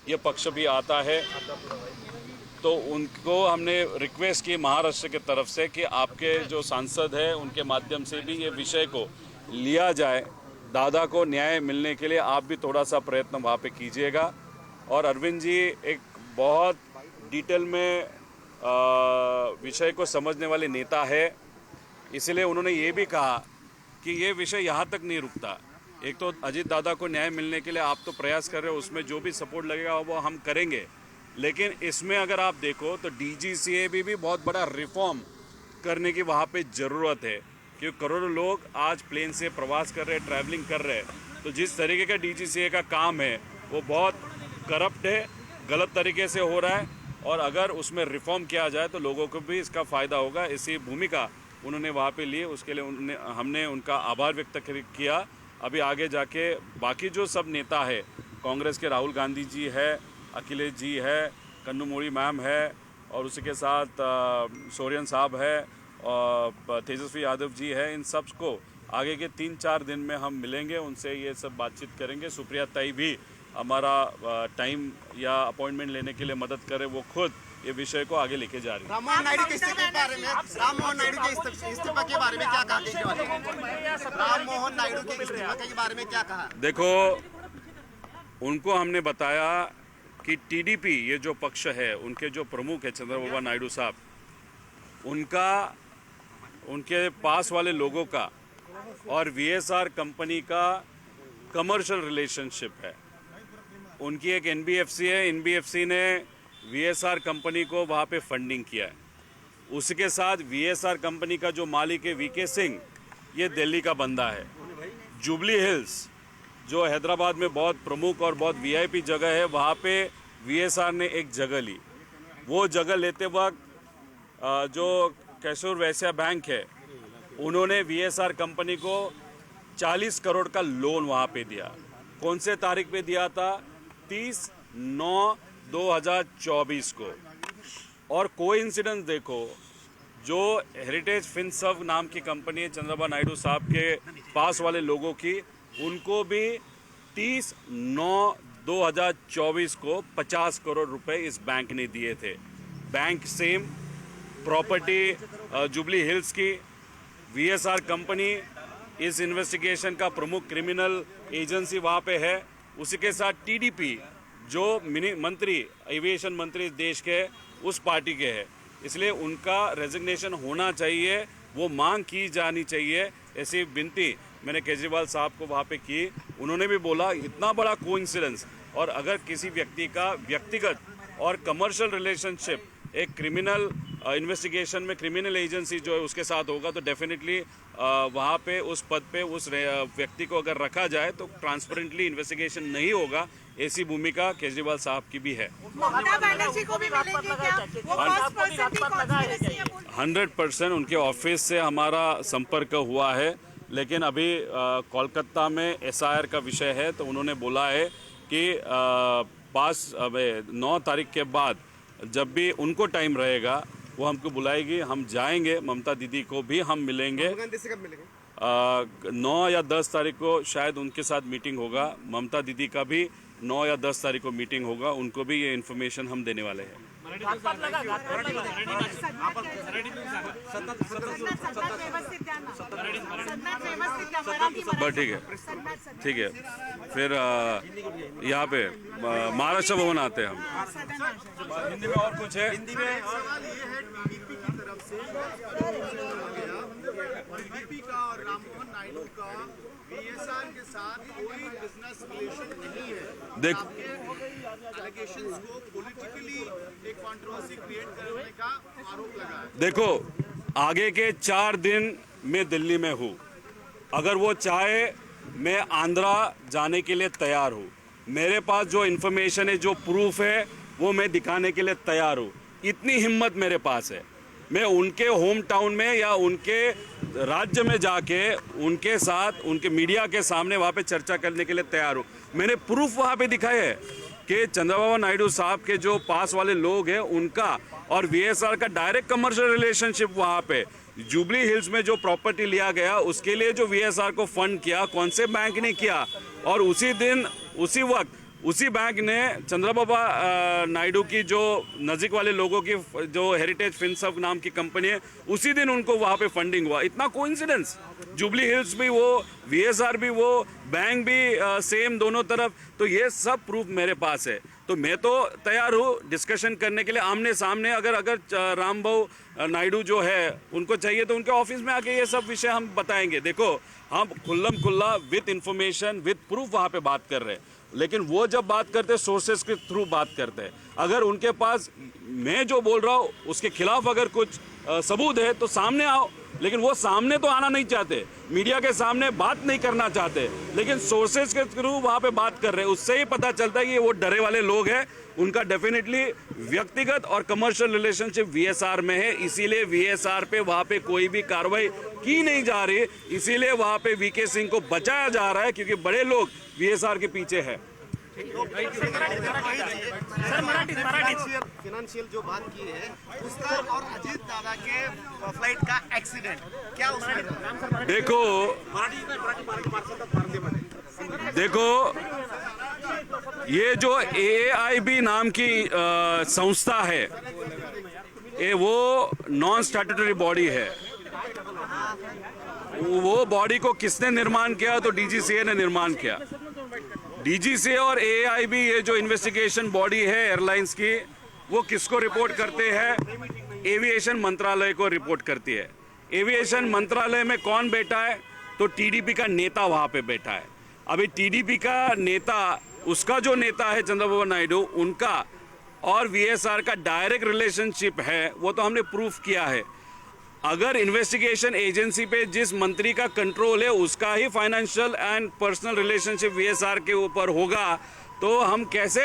ये पक्ष भी आता है, तो उनको हमने रिक्वेस्ट की महाराष्ट्र के तरफ से कि आपके जो सांसद हैं उनके माध्यम से भी ये विषय को लिया जाए। दादा को न्याय मिलने के लिए आप भी थोड़ा सा प्रयत्न वहाँ पे कीजिएगा। और अरविंद जी एक बहुत डिटेल में विषय को समझने वाले नेता है, इसलिए उन्होंने ये भी कहा कि ये विषय यहाँ तक नहीं रुकता। एक तो अजीत दादा को न्याय मिलने के लिए आप तो प्रयास कर रहे हो, उसमें जो भी सपोर्ट लगेगा वो हम करेंगे, लेकिन इसमें अगर आप देखो तो डीजीसीए भी बहुत बड़ा रिफॉर्म करने की वहाँ पे ज़रूरत है, क्योंकि करोड़ों लोग आज प्लेन से प्रवास कर रहे हैं, ट्रैवलिंग कर रहे हैं। तो जिस तरीके का डीजीसीए का काम है वो बहुत करप्ट है, गलत तरीके से हो रहा है, और अगर उसमें रिफॉर्म किया जाए तो लोगों को भी इसका फ़ायदा होगा। इसी भूमिका उन्होंने वहाँ पे लिए, उसके लिए हमने उनका आभार व्यक्त किया। अभी आगे जाके बाकी जो सब नेता है, कांग्रेस के राहुल गांधी जी है, अखिलेश जी है, कन्नू मोड़ी मैम है, और उसी के साथ सोरेन साहब है, और तेजस्वी यादव जी है, इन सब को आगे के 3-4 दिन में हम मिलेंगे, उनसे ये सब बातचीत करेंगे। सुप्रिया ताई भी हमारा टाइम या अपॉइंटमेंट लेने के लिए मदद करे, वो खुद ये विषय को आगे लेके जा रही है। राममोहन नायडू के इस्तीफे के बारे में, राममोहन नायडू के इस्तीफे के बारे में क्या कहा? राममोहन नायडू के इस्तीफे के बारे में क्या कहा? देखो, उनको हमने बताया कि टीडीपी ये जो पक्ष है, उनके जो प्रमुख है चंद्रबाबू नायडू साहब, उनके पास वाले लोगों का और वीएसआर कंपनी का कमर्शियल रिलेशनशिप है। उनकी एक एनबीएफसी है, एनबीएफसी ने वीएसआर कंपनी को वहाँ पे फंडिंग किया है। उसके साथ वीएसआर कंपनी का जो मालिक है वीके सिंह, ये दिल्ली का बंदा है। जुबली हिल्स जो हैदराबाद में बहुत प्रमुख और बहुत वीआईपी जगह है, वहाँ पे वीएसआर ने एक जगह ली। वो जगह लेते वक्त जो कैशोर वैश्य बैंक है, उन्होंने वीएसआर कंपनी को 40 करोड़ का लोन वहाँ पे दिया। कौन से तारीख पे दिया था? 30/9/2024 को। और कोइंसिडेंस देखो, जो हेरिटेज फिनसर्व नाम की कंपनी है चंद्रबाबू नायडू साहब के पास वाले लोगों की, उनको भी 30/9/2024 को 50 करोड़ रुपए इस बैंक ने दिए थे। Bank same, property jubilee hills की, वीएसआर कंपनी इस इन्वेस्टिगेशन का प्रमुख क्रिमिनल एजेंसी वहाँ पे है। उसी के साथ टीडीपी जो मंत्री, एविएशन मंत्री देश के, उस पार्टी के है, इसलिए उनका रेजिग्नेशन होना चाहिए, वो मांग की जानी चाहिए। ऐसी विनती मैंने केजरीवाल साहब को वहाँ पे की। उन्होंने भी बोला इतना बड़ा कोइंसिडेंस, और अगर किसी व्यक्ति का व्यक्तिगत और कमर्शियल रिलेशनशिप एक क्रिमिनल इन्वेस्टिगेशन में क्रिमिनल एजेंसी जो है उसके साथ होगा, तो डेफिनेटली वहाँ पे उस पद पे उस व्यक्ति को अगर रखा जाए तो ट्रांसपेरेंटली इन्वेस्टिगेशन नहीं होगा। ऐसी भूमिका केजरीवाल साहब की भी है। 100% उनके ऑफिस से हमारा संपर्क हुआ है, लेकिन अभी कोलकाता में एसआईआर का विषय है, तो उन्होंने बोला है कि 9 तारीख के बाद जब भी उनको टाइम रहेगा वो हमको बुलाएगी, हम जाएंगे। ममता दीदी को भी हम मिलेंगे। 9 या 10 तारीख को शायद उनके साथ मीटिंग होगा। ममता दीदी का भी 9 या 10 तारीख को मीटिंग होगा, उनको भी ये इन्फॉर्मेशन हम देने वाले हैं। बस ठीक है। फिर यहाँ पे महाराष्ट्र भवन आते हैं हम। हिंदी में और कुछ है? हिंदी में सवाल ये है, टीडीपी की तरफ से टीडीपी का और राममोहन नायडू का वीएसआर के साथ कोई बिजनेस रिलेशन नहीं है। देखो, एलिगेशंस को पॉलिटिकली एक कंट्रोवर्सी क्रिएट करने का आरोप लगा है। देखो, आगे के 4 दिन मैं दिल्ली में हूँ। अगर वो चाहे मैं आंध्रा जाने के लिए तैयार हूँ। मेरे पास जो इन्फॉर्मेशन है, जो प्रूफ है, वो मैं दिखाने के लिए तैयार हूँ। इतनी हिम्मत मेरे पास है। मैं उनके होम टाउन में या उनके राज्य में जाके उनके साथ, उनके मीडिया के सामने वहाँ पे चर्चा करने के लिए तैयार हूँ। मैंने प्रूफ वहाँ पे दिखाए है कि चंद्रबाबू नायडू साहब के जो पास वाले लोग हैं उनका और वीएसआर का डायरेक्ट कमर्शियल रिलेशनशिप वहाँ पे। जुबली हिल्स में जो प्रॉपर्टी लिया गया उसके लिए जो वीएसआर को फंड किया, कौन से बैंक ने किया, और उसी दिन उसी वक्त उसी बैंक ने चंद्रबाबा नायडू की जो नज़दीक वाले लोगों की जो हेरिटेज फिनसर्व नाम की कंपनी है, उसी दिन उनको वहाँ पे फंडिंग हुआ। इतना कोइंसिडेंस, जुबली हिल्स भी वो, वीएसआर भी वो, बैंक भी सेम दोनों तरफ। तो ये सब प्रूफ मेरे पास है। तो मैं तो तैयार हूँ डिस्कशन करने के लिए आमने सामने। अगर रामभाऊ नायडू जो है उनको चाहिए तो उनके ऑफिस में आके ये सब विषय हम बताएंगे। देखो, हम खुल्लम खुल्ला विद इंफॉर्मेशन विद प्रूफ वहाँ पे बात कर रहे हैं, लेकिन वो जब बात करते हैं सोर्सेस के थ्रू बात करते हैं। अगर उनके पास मैं जो बोल रहा हूँ उसके खिलाफ अगर कुछ सबूत है तो सामने आओ, लेकिन वो सामने तो आना नहीं चाहते, मीडिया के सामने बात नहीं करना चाहते, लेकिन सोर्सेज के थ्रू वहाँ पे बात कर रहे हैं। उससे ही पता चलता है कि वो डरे वाले लोग हैं। उनका डेफिनेटली व्यक्तिगत और कमर्शियल रिलेशनशिप वीएसआर में है, इसीलिए वीएसआर पे वहाँ पे कोई भी कार्रवाई की नहीं जा रही, इसीलिए वहाँ पे वीके सिंह को बचाया जा रहा है, क्योंकि बड़े लोग वीएसआर के पीछे है। फाइनेंशियल जो बात की है उसका और अजीत दादा के फ्लाइट का एक्सीडेंट क्या उसमें देखो ये जो AAIB नाम की संस्था है, ये वो नॉन स्टैट्यूटरी बॉडी है। वो बॉडी को किसने निर्माण किया? तो DGCA ने निर्माण किया। DGCA और AAIB ये जो इन्वेस्टिगेशन बॉडी है एयरलाइंस की, वो किसको रिपोर्ट करते हैं? एविएशन मंत्रालय को रिपोर्ट करती है। एविएशन मंत्रालय में कौन बैठा है? तो TDP का नेता वहाँ पे बैठा है। अभी TDP का नेता, उसका जो नेता है चंद्रबाबू नायडू, उनका और VSR का डायरेक्ट रिलेशनशिप है, वो तो हमने प्रूफ किया है। अगर इन्वेस्टिगेशन एजेंसी पे जिस मंत्री का कंट्रोल है उसका ही financial and personal relationship VSR के ऊपर होगा, तो हम कैसे